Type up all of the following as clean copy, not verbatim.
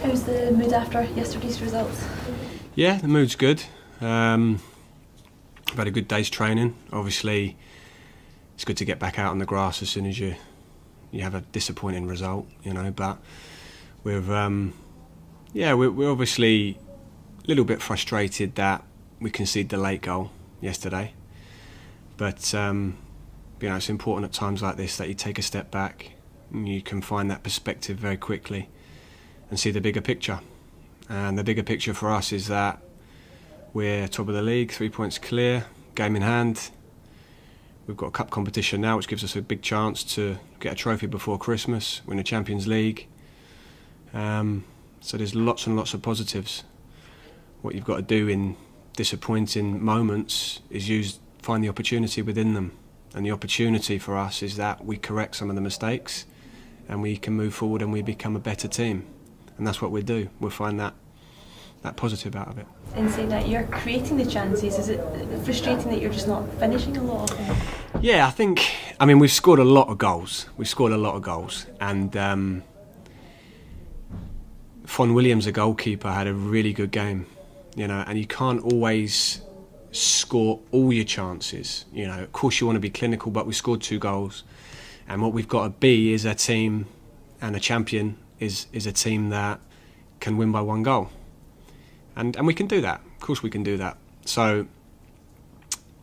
How's the mood after yesterday's results? Yeah, the mood's good. I've had a good day's training. Obviously, it's good to get back out on the grass as soon as you have a disappointing result, But we're obviously a little bit frustrated that we conceded the late goal yesterday. But it's important at times like this that you take a step back and you can find that perspective very quickly and see the bigger picture. And the bigger picture for us is that we're top of the league, 3 points clear, game in hand. We've got a cup competition now, which gives us a big chance to get a trophy before Christmas, win a Champions League. So there's lots and lots of positives. What you've got to do in disappointing moments is find the opportunity within them. And the opportunity for us is that we correct some of the mistakes and we can move forward and we become a better team. And that's what we do. We'll find that positive out of it. In saying that you're creating the chances, is it frustrating that you're just not finishing a lot of them? Yeah, we've scored a lot of goals. And Fon Williams, the goalkeeper, had a really good game. And you can't always score all your chances. Of course you want to be clinical, but we scored 2 goals. And what we've got to be is a team, and a champion is a team that can win by 1 goal. And we can do that. Of course we can do that. So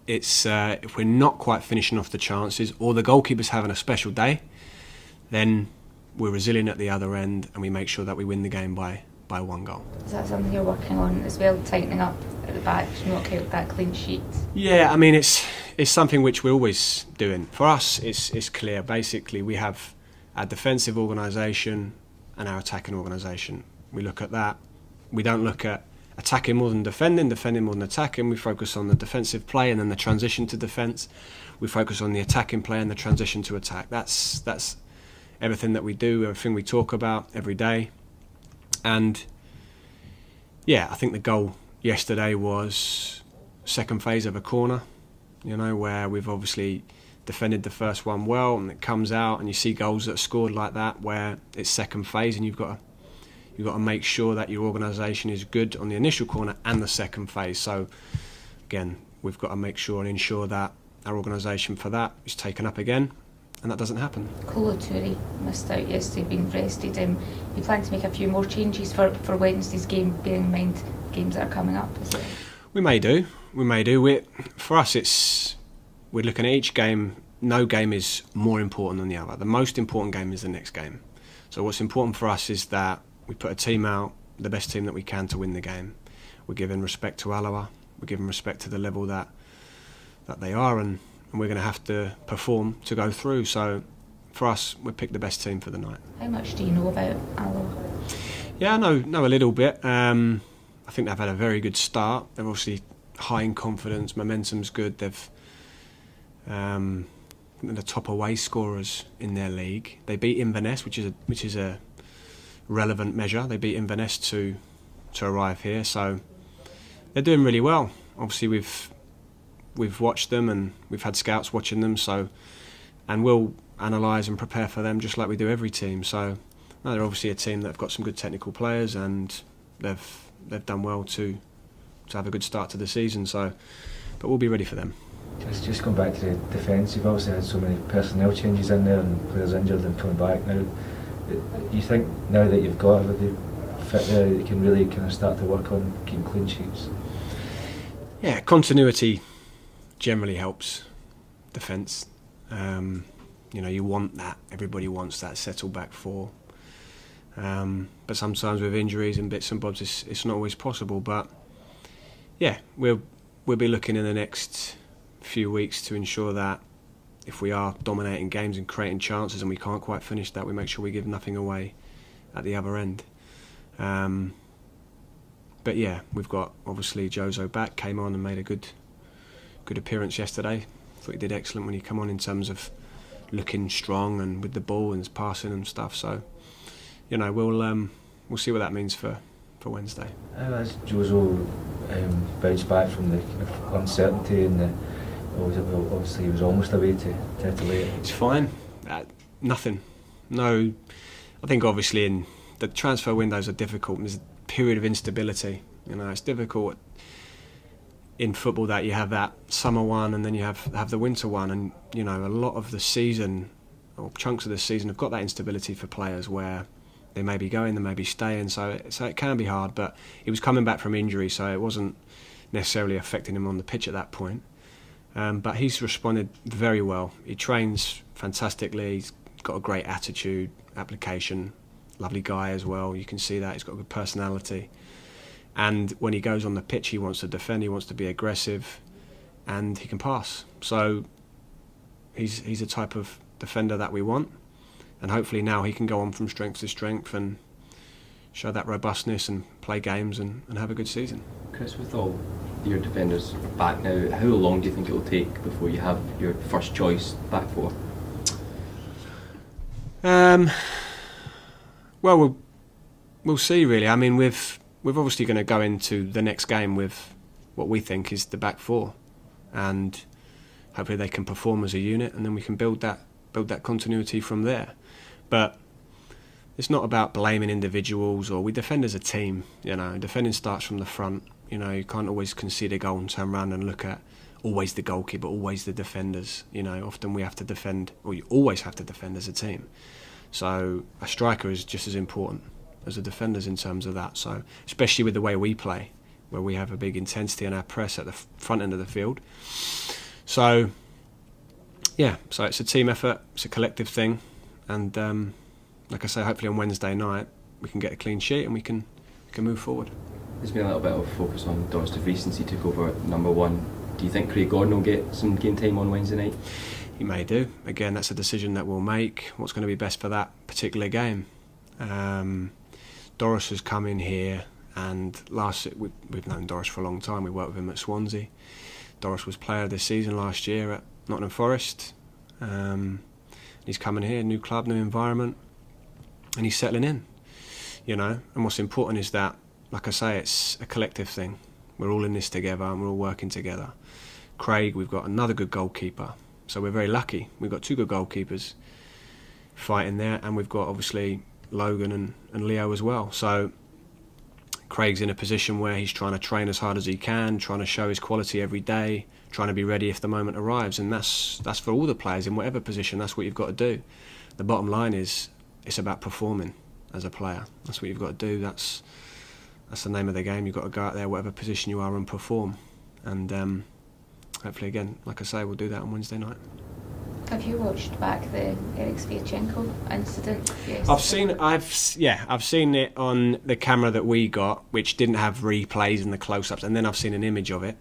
it's if we're not quite finishing off the chances, or the goalkeeper's having a special day, then we're resilient at the other end and we make sure that we win the game by 1 goal. Is that something you're working on as well, tightening up at the back, knock out that clean sheet? Yeah, it's something which we're always doing. For us, it's clear. Basically, we have our defensive organisation and our attacking organisation. We look at that. We don't look at attacking more than defending more than attacking. We focus on the defensive play and then the transition to defence. We focus on the attacking play and the transition to attack. That's everything that we do, everything we talk about every day. And yeah, I think the goal yesterday was second phase of a corner, where we've obviously defended the first one well, and it comes out and you see goals that are scored like that where it's second phase, and you've got to make sure that your organisation is good on the initial corner and the second phase. So again, we've got to make sure and ensure that our organisation for that is taken up again, and that doesn't happen. Kolo Toure missed out yesterday, being rested. You plan to make a few more changes for Wednesday's game, bearing in mind games that are coming up, is it? We may do. For us, we're looking at each game. No game is more important than the other. The most important game is the next game. So what's important for us is that we put a team out, the best team that we can, to win the game. We're giving respect to Alloa. We're giving respect to the level that they are, and we're going to have to perform to go through. So for us, we pick the best team for the night. How much do you know about Alloa? Yeah, I know a little bit. I think they've had a very good start. They're obviously high in confidence. Momentum's good. They've the top away scorers in their league. They beat Inverness, which is a relevant measure. They beat Inverness to arrive here, so they're doing really well. Obviously, we've watched them and we've had scouts watching them. And we'll analyse and prepare for them just like we do every team. So they're obviously a team that have got some good technical players, and they've done well to have a good start to the season. So, but we'll be ready for them. Just going back to the defence, you've obviously had so many personnel changes in there and players injured and coming back now. You think now that you've got everybody fit there, you can really kind of start to work on keeping clean sheets? Yeah, continuity generally helps defence. You want that. Everybody wants that settle back four. But sometimes with injuries and bits and bobs, it's not always possible. But yeah, we'll be looking in the next few weeks to ensure that if we are dominating games and creating chances and we can't quite finish that, we make sure we give nothing away at the other end. But yeah, we've got obviously Jozo back, came on and made a good appearance yesterday. Thought he did excellent when he came on in terms of looking strong and with the ball and passing and stuff. So we'll see what that means for Wednesday. How has Jozo bounced back from the kind of uncertainty and obviously he was almost away to Italy? It's fine. Nothing. No, I think obviously in the transfer windows are difficult. There's a period of instability. You know, it's difficult in football that you have that summer one and then you have the winter one, and you know, a lot of the season or chunks of the season have got that instability for players where they may be going, they may be staying, so it can be hard. But he was coming back from injury, so it wasn't necessarily affecting him on the pitch at that point. But he's responded very well. He trains fantastically. He's got a great attitude, application, lovely guy as well. You can see that he's got a good personality. And when he goes on the pitch, he wants to defend, he wants to be aggressive, and he can pass. So he's a type of defender that we want. And hopefully now he can go on from strength to strength and show that robustness and play games and have a good season. Chris, with all your defenders back now, how long do you think it will take before you have your first choice back four? Well, we'll see really. I mean, we're obviously going to go into the next game with what we think is the back four, and hopefully they can perform as a unit, and then we can build that continuity from there. But it's not about blaming individuals, or we defend as a team. You know, defending starts from the front. You know, you can't always concede a goal and turn around and look at always the goalkeeper, always the defenders. You know, often we have to defend, or you always have to defend as a team. So a striker is just as important as the defenders in terms of that. So especially with the way we play, where we have a big intensity in our press at the front end of the field. So yeah, so it's a team effort, it's a collective thing, and like I say, hopefully on Wednesday night we can get a clean sheet and we can move forward. There's been a little bit of focus on Davies since he took over at number one. Do you think Craig Gordon will get some game time on Wednesday night? He may do. Again, that's a decision that we'll make. What's going to be best for that particular game? Doris has come in here, and we've known Doris for a long time. We worked with him at Swansea. Doris was player of the season last year at Nottingham Forest. He's coming here, new club, new environment, and he's settling in. You know, and what's important is that, like I say, it's a collective thing. We're all in this together and we're all working together. Craig, we've got another good goalkeeper, so we're very lucky. We've got two good goalkeepers fighting there, and we've got obviously Logan and Leo as well. So Craig's in a position where he's trying to train as hard as he can, trying to show his quality every day, trying to be ready if the moment arrives, and that's for all the players in whatever position. That's what you've got to do. The bottom line is it's about performing as a player. That's what you've got to do. That's the name of the game. You've got to go out there, whatever position you are, and perform. And hopefully, again, like I say, we'll do that on Wednesday night. Have you watched back the Eric Sviatchenko incident? Yes. I've seen it on the camera that we got, which didn't have replays and the close-ups, and then I've seen an image of it.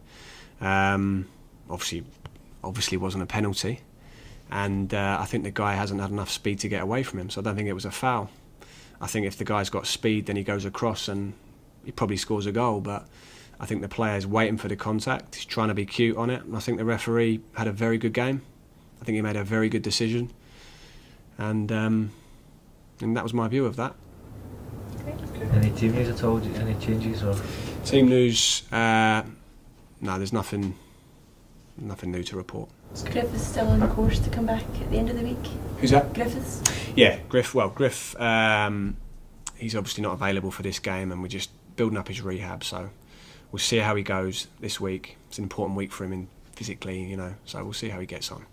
Obviously wasn't a penalty, and I think the guy hasn't had enough speed to get away from him, so I don't think it was a foul. I think if the guy's got speed, then he goes across and he probably scores a goal, but I think the player's waiting for the contact. He's trying to be cute on it, and I think the referee had a very good game. I think he made a very good decision, and that was my view of that. Any team news at all? Any changes or? Team news? No, there's nothing new to report. Is Griffiths still on course to come back at the end of the week? Who's that? Griffiths? Yeah, Griff, he's obviously not available for this game, and we're just building up his rehab, so we'll see how he goes this week. It's an important week for him physically, you know, so we'll see how he gets on.